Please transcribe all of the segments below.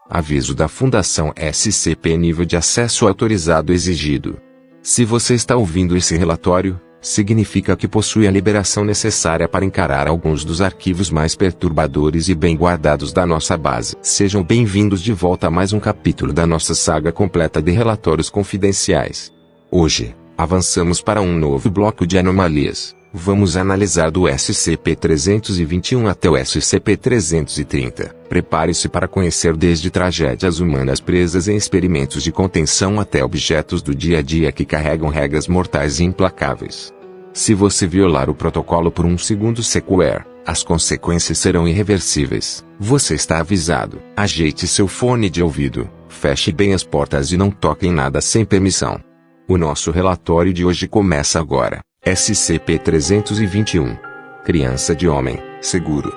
Aviso da Fundação SCP nível de acesso autorizado exigido. Se você está ouvindo esse relatório, significa que possui a liberação necessária para encarar alguns dos arquivos mais perturbadores e bem guardados da nossa base. Sejam bem-vindos de volta a mais um capítulo da nossa saga completa de relatórios confidenciais. Hoje, avançamos para um novo bloco de anomalias. Vamos analisar do SCP-321 até o SCP-330. Prepare-se para conhecer desde tragédias humanas presas em experimentos de contenção até objetos do dia a dia que carregam regras mortais e implacáveis. Se você violar o protocolo por um segundo sequer, as consequências serão irreversíveis. Você está avisado. Ajeite seu fone de ouvido, feche bem as portas e não toque em nada sem permissão. O nosso relatório de hoje começa agora. SCP-321. Criança de homem, seguro.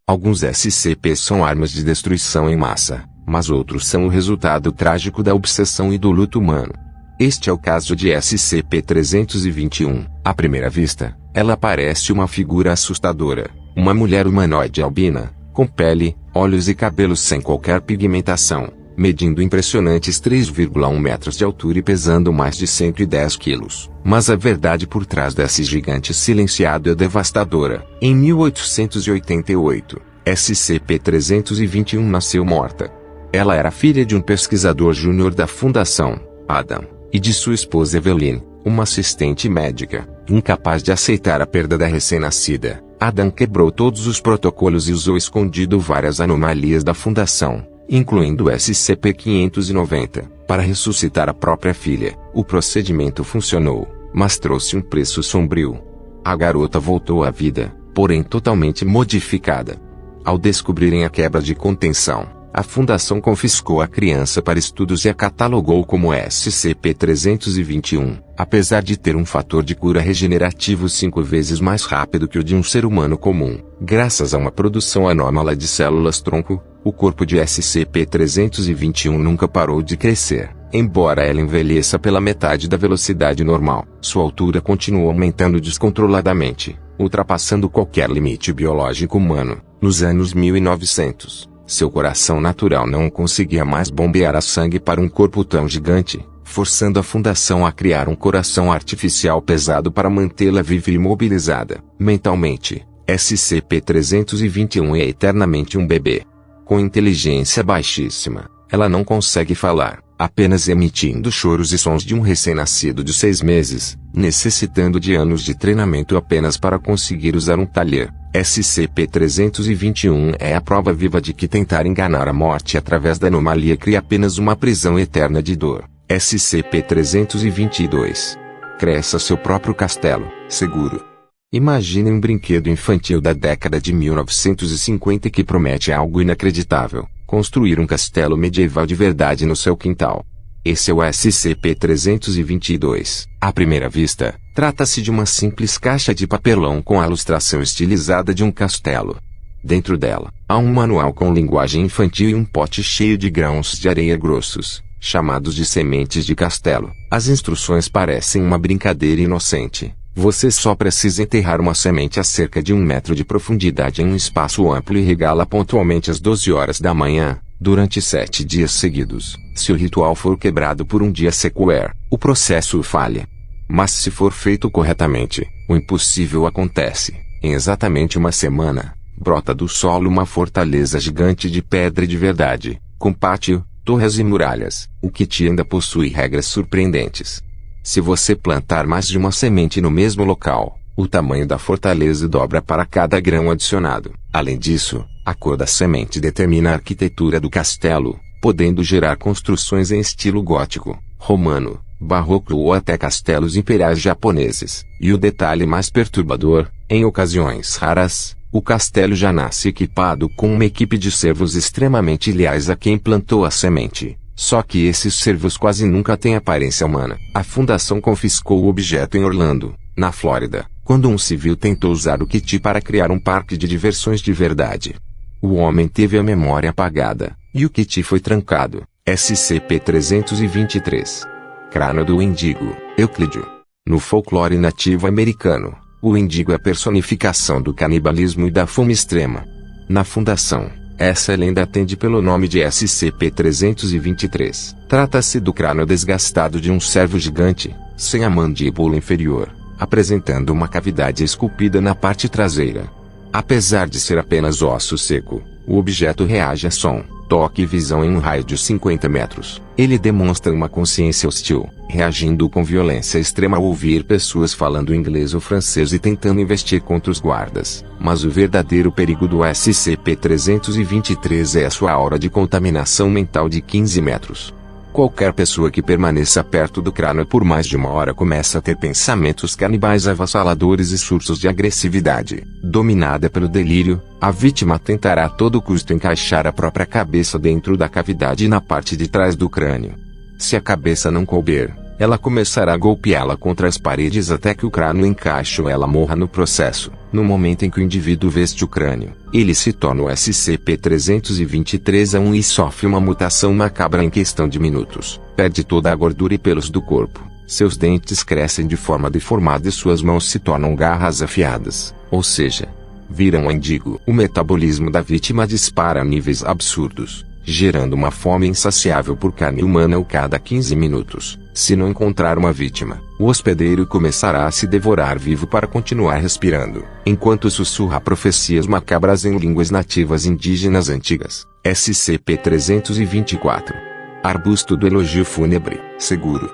Alguns SCPs são armas de destruição em massa, mas outros são o resultado trágico da obsessão e do luto humano. Este é o caso de SCP-321. À primeira vista, ela parece uma figura assustadora. Uma mulher humanoide albina, com pele, olhos e cabelos sem qualquer pigmentação, medindo impressionantes 3,1 metros de altura e pesando mais de 110 quilos. Mas a verdade por trás desse gigante silenciado é devastadora. Em 1888, SCP-321 nasceu morta. Ela era filha de um pesquisador júnior da Fundação, Adam, e de sua esposa Evelyn, uma assistente médica. Incapaz de aceitar a perda da recém-nascida, Adam quebrou todos os protocolos e usou escondido várias anomalias da Fundação, incluindo o SCP-590, para ressuscitar a própria filha. O procedimento funcionou, mas trouxe um preço sombrio. A garota voltou à vida, porém totalmente modificada. Ao descobrirem a quebra de contenção, a Fundação confiscou a criança para estudos e a catalogou como SCP-321, apesar de ter um fator de cura regenerativo 5 vezes mais rápido que o de um ser humano comum. Graças a uma produção anômala de células-tronco, o corpo de SCP-321 nunca parou de crescer. Embora ela envelheça pela metade da velocidade normal, sua altura continuou aumentando descontroladamente, ultrapassando qualquer limite biológico humano. Nos anos 1900, seu coração natural não conseguia mais bombear sangue para um corpo tão gigante, forçando a Fundação a criar um coração artificial pesado para mantê-la viva e imobilizada. Mentalmente, SCP-321 é eternamente um bebê. Com inteligência baixíssima, ela não consegue falar, apenas emitindo choros e sons de um recém-nascido de 6 meses, necessitando de anos de treinamento apenas para conseguir usar um talher. SCP-321 é a prova viva de que tentar enganar a morte através da anomalia cria apenas uma prisão eterna de dor. SCP-322. Cresça seu próprio castelo, seguro. Imagine um brinquedo infantil da década de 1950 que promete algo inacreditável: construir um castelo medieval de verdade no seu quintal. Esse é o SCP-322. À primeira vista, trata-se de uma simples caixa de papelão com a ilustração estilizada de um castelo. Dentro dela, há um manual com linguagem infantil e um pote cheio de grãos de areia grossos, chamados de sementes de castelo. As instruções parecem uma brincadeira inocente. Você só precisa enterrar uma semente a cerca de 1 metro de profundidade em um espaço amplo e regá-la pontualmente às 12 horas da manhã, durante 7 dias seguidos. Se o ritual for quebrado por um dia sequer, o processo falha. Mas se for feito corretamente, o impossível acontece. Em exatamente uma semana, brota do solo uma fortaleza gigante de pedra de verdade, com pátio, torres e muralhas. O kit ainda possui regras surpreendentes. Se você plantar mais de uma semente no mesmo local, o tamanho da fortaleza dobra para cada grão adicionado. Além disso, a cor da semente determina a arquitetura do castelo, podendo gerar construções em estilo gótico, romano, barroco ou até castelos imperiais japoneses. E o detalhe mais perturbador: em ocasiões raras, o castelo já nasce equipado com uma equipe de servos extremamente leais a quem plantou a semente. Só que esses servos quase nunca têm aparência humana. A Fundação confiscou o objeto em Orlando, na Flórida, quando um civil tentou usar o kit para criar um parque de diversões de verdade. O homem teve a memória apagada, e o kit foi trancado. SCP-323. Crânio do Índigo, Euclídeo. No folclore nativo americano, o índigo é a personificação do canibalismo e da fome extrema. Na Fundação, Essa lenda atende pelo nome de SCP-323. Trata-se do crânio desgastado de um cervo gigante, sem a mandíbula inferior, apresentando uma cavidade esculpida na parte traseira. Apesar de ser apenas osso seco, o objeto reage a som, toque e visão em um raio de 50 metros. Ele demonstra uma consciência hostil, reagindo com violência extrema ao ouvir pessoas falando inglês ou francês e tentando investir contra os guardas. Mas o verdadeiro perigo do SCP-323 é a sua aura de contaminação mental de 15 metros. Qualquer pessoa que permaneça perto do crânio por mais de uma hora começa a ter pensamentos canibais avassaladores e surtos de agressividade. Dominada pelo delírio, a vítima tentará a todo custo encaixar a própria cabeça dentro da cavidade na parte de trás do crânio. Se a cabeça não couber, ela começará a golpeá-la contra as paredes até que o crânio encaixe ou ela morra no processo. No momento em que o indivíduo veste o crânio, ele se torna o SCP-323-1 e sofre uma mutação macabra em questão de minutos. Perde toda a gordura e pelos do corpo, seus dentes crescem de forma deformada e suas mãos se tornam garras afiadas, ou seja, viram um mendigo. O metabolismo da vítima dispara a níveis absurdos, gerando uma fome insaciável por carne humana a cada 15 minutos. Se não encontrar uma vítima, o hospedeiro começará a se devorar vivo para continuar respirando, enquanto sussurra profecias macabras em línguas nativas indígenas antigas. SCP-324. Arbusto do elogio fúnebre, seguro.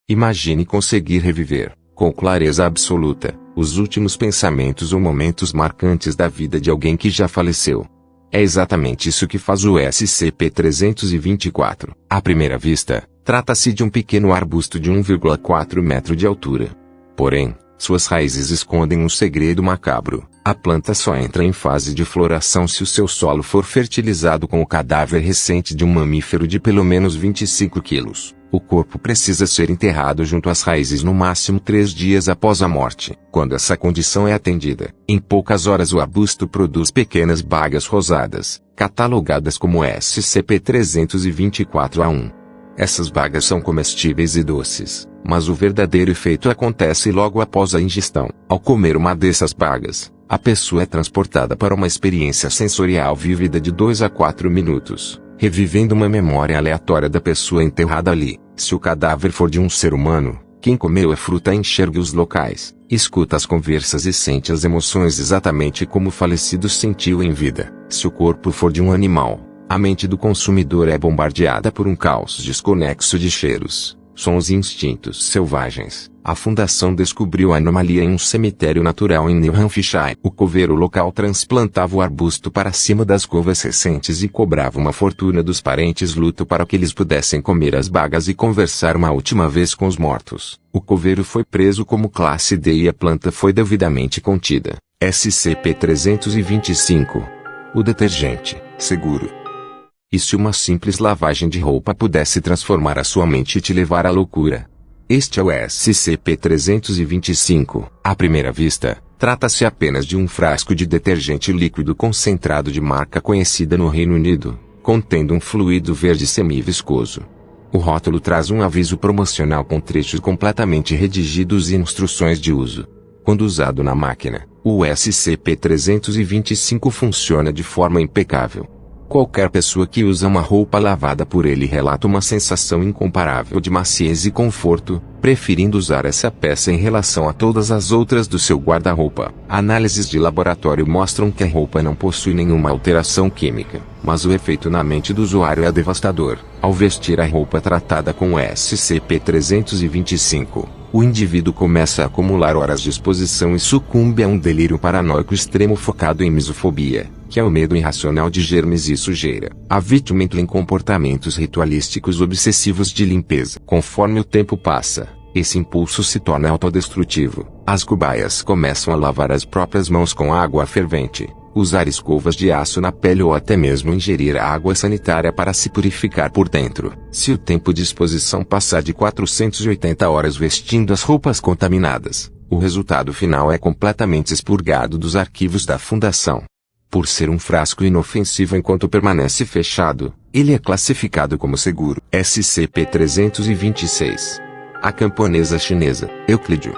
Imagine conseguir reviver, com clareza absoluta, os últimos pensamentos ou momentos marcantes da vida de alguém que já faleceu. É exatamente isso que faz o SCP-324. À primeira vista, trata-se de um pequeno arbusto de 1,4 metro de altura. Porém, suas raízes escondem um segredo macabro. A planta só entra em fase de floração se o seu solo for fertilizado com o cadáver recente de um mamífero de pelo menos 25 quilos. O corpo precisa ser enterrado junto às raízes no máximo 3 dias após a morte. Quando essa condição é atendida, em poucas horas o arbusto produz pequenas bagas rosadas, catalogadas como SCP-324-A1. Essas bagas são comestíveis e doces, mas o verdadeiro efeito acontece logo após a ingestão. Ao comer uma dessas bagas, a pessoa é transportada para uma experiência sensorial vívida de 2 a 4 minutos, revivendo uma memória aleatória da pessoa enterrada ali. Se o cadáver for de um ser humano, quem comeu a fruta enxerga os locais, escuta as conversas e sente as emoções exatamente como o falecido sentiu em vida. Se o corpo for de um animal, a mente do consumidor é bombardeada por um caos desconexo de cheiros, sons e instintos selvagens. A fundação descobriu a anomalia em um cemitério natural em New Hampshire. O coveiro local transplantava o arbusto para cima das covas recentes e cobrava uma fortuna dos parentes luto para que eles pudessem comer as bagas e conversar uma última vez com os mortos. O coveiro foi preso como classe D e a planta foi devidamente contida. SCP-325. O detergente, seguro. E se uma simples lavagem de roupa pudesse transformar a sua mente e te levar à loucura? Este é o SCP-325. À primeira vista, trata-se apenas de um frasco de detergente líquido concentrado de marca conhecida no Reino Unido, contendo um fluido verde semi-viscoso. O rótulo traz um aviso promocional com trechos completamente redigidos e instruções de uso. Quando usado na máquina, o SCP-325 funciona de forma impecável. Qualquer pessoa que usa uma roupa lavada por ele relata uma sensação incomparável de maciez e conforto, preferindo usar essa peça em relação a todas as outras do seu guarda-roupa. Análises de laboratório mostram que a roupa não possui nenhuma alteração química, mas o efeito na mente do usuário é devastador. Ao vestir a roupa tratada com o SCP-325, o indivíduo começa a acumular horas de exposição e sucumbe a um delírio paranoico extremo focado em misofobia, que é o medo irracional de germes e sujeira. A vítima entra em comportamentos ritualísticos obsessivos de limpeza. Conforme o tempo passa, esse impulso se torna autodestrutivo. As cobaias começam a lavar as próprias mãos com água fervente, usar escovas de aço na pele ou até mesmo ingerir água sanitária para se purificar por dentro. Se o tempo de exposição passar de 480 horas vestindo as roupas contaminadas, o resultado final é completamente expurgado dos arquivos da Fundação. Por ser um frasco inofensivo enquanto permanece fechado, ele é classificado como seguro. SCP-326. A camponesa chinesa, Euclídeo.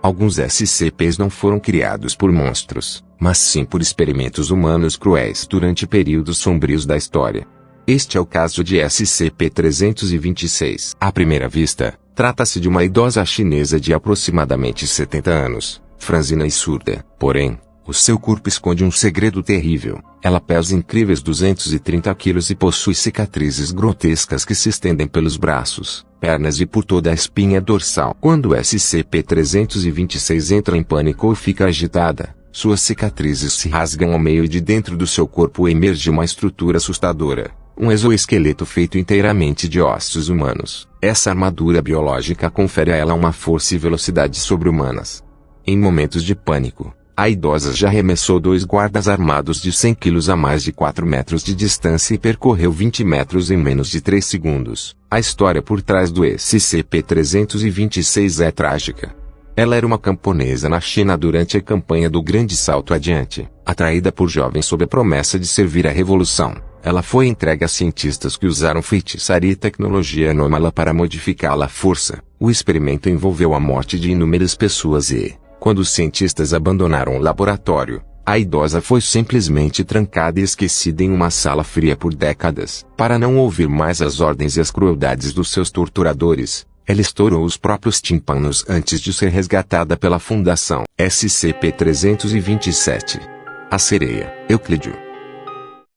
Alguns SCPs não foram criados por monstros, mas sim por experimentos humanos cruéis durante períodos sombrios da história. Este é o caso de SCP-326. À primeira vista, trata-se de uma idosa chinesa de aproximadamente 70 anos, franzina e surda. Porém, o seu corpo esconde um segredo terrível. Ela pesa incríveis 230 quilos e possui cicatrizes grotescas que se estendem pelos braços, pernas e por toda a espinha dorsal. Quando o SCP-326 entra em pânico ou fica agitada, suas cicatrizes se rasgam ao meio e de dentro do seu corpo emerge uma estrutura assustadora. Um exoesqueleto feito inteiramente de ossos humanos. Essa armadura biológica confere a ela uma força e velocidade sobre-humanas. Em momentos de pânico, a idosa já arremessou 2 guardas armados de 100 quilos a mais de 4 metros de distância e percorreu 20 metros em menos de 3 segundos. A história por trás do SCP-326 é trágica. Ela era uma camponesa na China durante a campanha do Grande Salto Adiante. Atraída por jovens sob a promessa de servir à revolução, ela foi entregue a cientistas que usaram feitiçaria e tecnologia anômala para modificá-la à força. O experimento envolveu a morte de inúmeras pessoas e, quando os cientistas abandonaram o laboratório, a idosa foi simplesmente trancada e esquecida em uma sala fria por décadas. Para não ouvir mais as ordens e as crueldades dos seus torturadores, ela estourou os próprios tímpanos antes de ser resgatada pela Fundação SCP-327. A sereia, Euclídeo.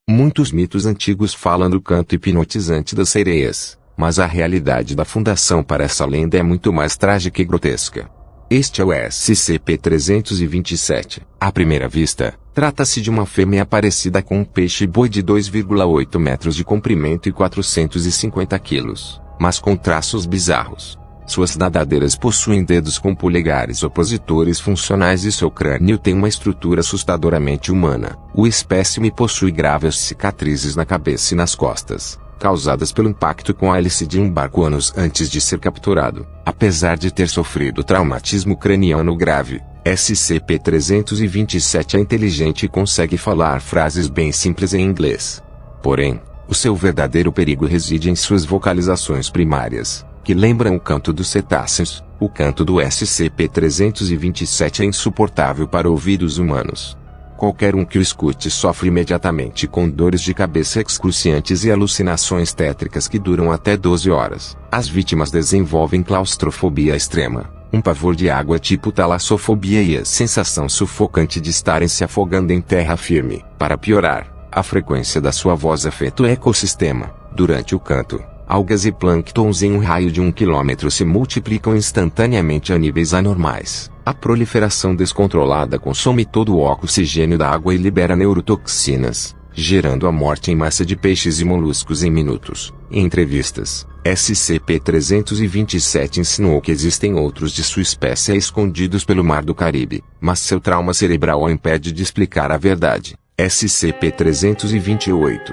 Muitos mitos antigos falam do canto hipnotizante das sereias, mas a realidade da Fundação para essa lenda é muito mais trágica e grotesca. Este é o SCP-327. À primeira vista, trata-se de uma fêmea parecida com um peixe-boi de 2,8 metros de comprimento e 450 quilos, mas com traços bizarros. Suas nadadeiras possuem dedos com polegares opositores funcionais e seu crânio tem uma estrutura assustadoramente humana. O espécime possui graves cicatrizes na cabeça e nas costas, causadas pelo impacto com a hélice de um barco anos antes de ser capturado. Apesar de ter sofrido traumatismo craniano grave, SCP-327 é inteligente e consegue falar frases bem simples em inglês. Porém, o seu verdadeiro perigo reside em suas vocalizações primárias, que lembram o canto dos cetáceos. O canto do SCP-327 é insuportável para ouvidos humanos. Qualquer um que o escute sofre imediatamente com dores de cabeça excruciantes e alucinações tétricas que duram até 12 horas. As vítimas desenvolvem claustrofobia extrema, um pavor de água tipo talassofobia e a sensação sufocante de estarem se afogando em terra firme. Para piorar, a frequência da sua voz afeta o ecossistema. Durante o canto, algas e plânctons em um raio de 1 quilômetro se multiplicam instantaneamente a níveis anormais. A proliferação descontrolada consome todo o oxigênio da água e libera neurotoxinas, gerando a morte em massa de peixes e moluscos em minutos. Em entrevistas, SCP-327 insinuou que existem outros de sua espécie escondidos pelo Mar do Caribe, mas seu trauma cerebral o impede de explicar a verdade. SCP-328.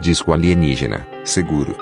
Disco alienígena, seguro.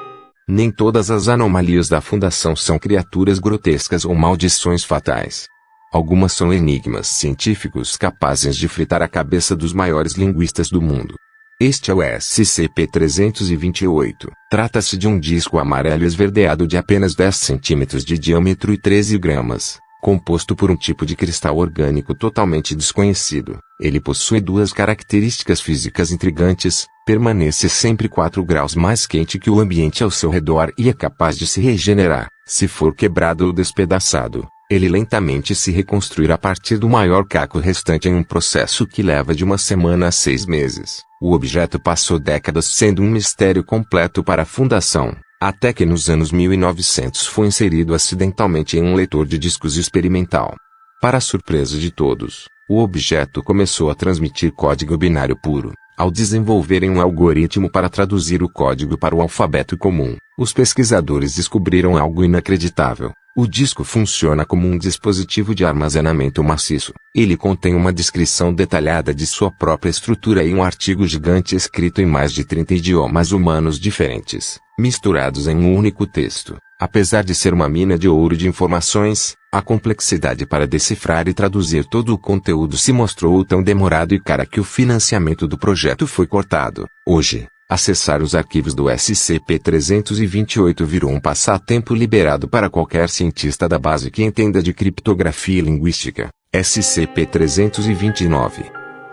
Nem todas as anomalias da Fundação são criaturas grotescas ou maldições fatais. Algumas são enigmas científicos capazes de fritar a cabeça dos maiores linguistas do mundo. Este é o SCP-328. Trata-se de um disco amarelo esverdeado de apenas 10 centímetros de diâmetro e 13 gramas, composto por um tipo de cristal orgânico totalmente desconhecido. Ele possui 2 características físicas intrigantes: permanece sempre 4 graus mais quente que o ambiente ao seu redor e é capaz de se regenerar. Se for quebrado ou despedaçado, ele lentamente se reconstruir a partir do maior caco restante em um processo que leva de 1 semana a 6 meses. O objeto passou décadas sendo um mistério completo para a Fundação, até que nos anos 1900 foi inserido acidentalmente em um leitor de discos experimental. Para a surpresa de todos, o objeto começou a transmitir código binário puro. Ao desenvolverem um algoritmo para traduzir o código para o alfabeto comum, os pesquisadores descobriram algo inacreditável. O disco funciona como um dispositivo de armazenamento maciço. Ele contém uma descrição detalhada de sua própria estrutura e um artigo gigante escrito em mais de 30 idiomas humanos diferentes, misturados em um único texto. Apesar de ser uma mina de ouro de informações, a complexidade para decifrar e traduzir todo o conteúdo se mostrou tão demorado e cara que o financiamento do projeto foi cortado. Hoje, acessar os arquivos do SCP-328 virou um passatempo liberado para qualquer cientista da base que entenda de criptografia e linguística. SCP-329.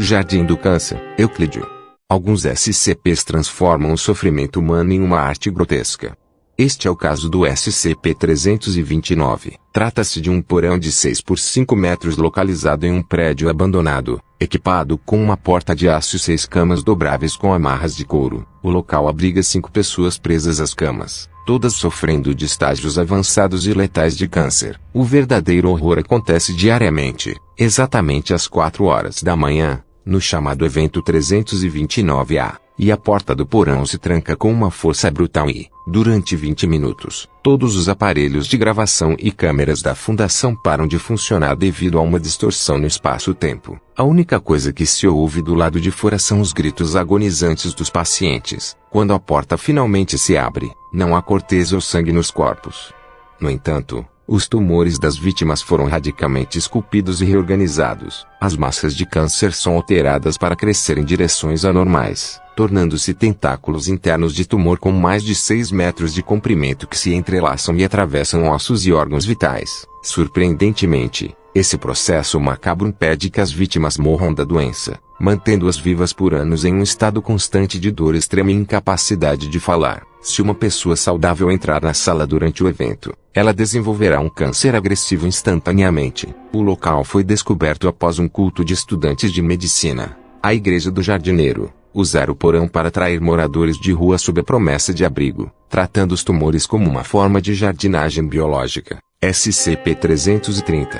Jardim do Câncer, Euclídeo. Alguns SCPs transformam o sofrimento humano em uma arte grotesca. Este é o caso do SCP-329. Trata-se de um porão de 6 por 5 metros localizado em um prédio abandonado, equipado com uma porta de aço e 6 camas dobráveis com amarras de couro. O local abriga 5 pessoas presas às camas, todas sofrendo de estágios avançados e letais de câncer. O verdadeiro horror acontece diariamente, exatamente às 4 horas da manhã, no chamado evento 329A. E a porta do porão se tranca com uma força brutal e, durante 20 minutos, todos os aparelhos de gravação e câmeras da fundação param de funcionar devido a uma distorção no espaço-tempo. A única coisa que se ouve do lado de fora são os gritos agonizantes dos pacientes. Quando a porta finalmente se abre, não há corteza ou sangue nos corpos. No entanto, os tumores das vítimas foram radicalmente esculpidos e reorganizados. As massas de câncer são alteradas para crescer em direções anormais, tornando-se tentáculos internos de tumor com mais de 6 metros de comprimento que se entrelaçam e atravessam ossos e órgãos vitais. Surpreendentemente, esse processo macabro impede que as vítimas morram da doença, mantendo-as vivas por anos em um estado constante de dor extrema e incapacidade de falar. Se uma pessoa saudável entrar na sala durante o evento, ela desenvolverá um câncer agressivo instantaneamente. O local foi descoberto após um culto de estudantes de medicina. A Igreja do Jardineiro usara o porão para atrair moradores de rua sob a promessa de abrigo, tratando os tumores como uma forma de jardinagem biológica. SCP-330.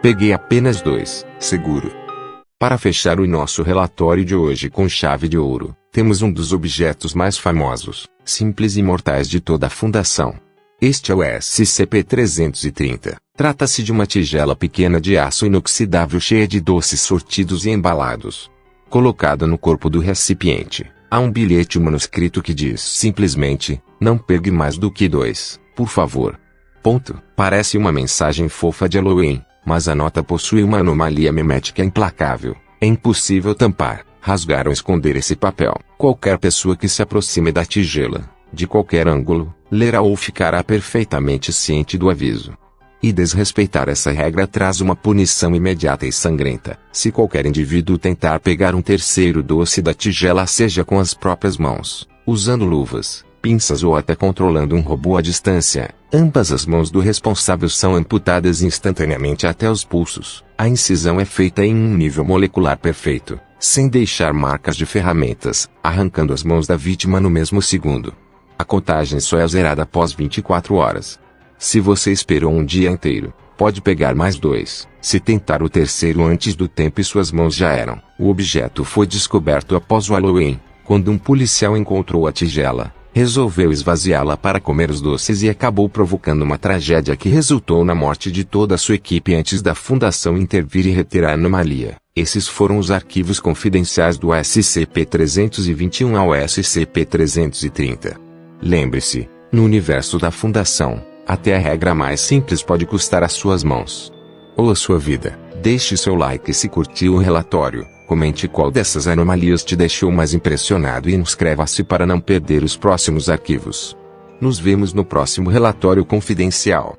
Peguei apenas 2, seguro. Para fechar o nosso relatório de hoje com chave de ouro, temos um dos objetos mais famosos, simples e mortais de toda a fundação. Este é o SCP-330. Trata-se de uma tigela pequena de aço inoxidável cheia de doces sortidos e embalados. Colocada no corpo do recipiente, há um bilhete manuscrito que diz simplesmente: não pegue mais do que 2, por favor. Ponto. Parece uma mensagem fofa de Halloween, mas a nota possui uma anomalia memética implacável. É impossível tampar, rasgar ou esconder esse papel. Qualquer pessoa que se aproxime da tigela, de qualquer ângulo, lerá ou ficará perfeitamente ciente do aviso. E desrespeitar essa regra traz uma punição imediata e sangrenta. Se qualquer indivíduo tentar pegar um terceiro doce da tigela, seja com as próprias mãos, usando luvas, pinças ou até controlando um robô à distância, ambas as mãos do responsável são amputadas instantaneamente até os pulsos. A incisão é feita em um nível molecular perfeito, sem deixar marcas de ferramentas, arrancando as mãos da vítima no mesmo segundo. A contagem só é zerada após 24 horas. Se você esperou um dia inteiro, pode pegar mais 2. Se tentar o terceiro antes do tempo e suas mãos já eram. O objeto foi descoberto após o Halloween, quando um policial encontrou a tigela, resolveu esvaziá-la para comer os doces e acabou provocando uma tragédia que resultou na morte de toda a sua equipe antes da fundação intervir e retirar a anomalia. Esses foram os arquivos confidenciais do SCP-321 ao SCP-330. Lembre-se, no universo da fundação, até a regra mais simples pode custar as suas mãos ou a sua vida. Deixe seu like se curtiu o relatório, comente qual dessas anomalias te deixou mais impressionado e inscreva-se para não perder os próximos arquivos. Nos vemos no próximo relatório confidencial.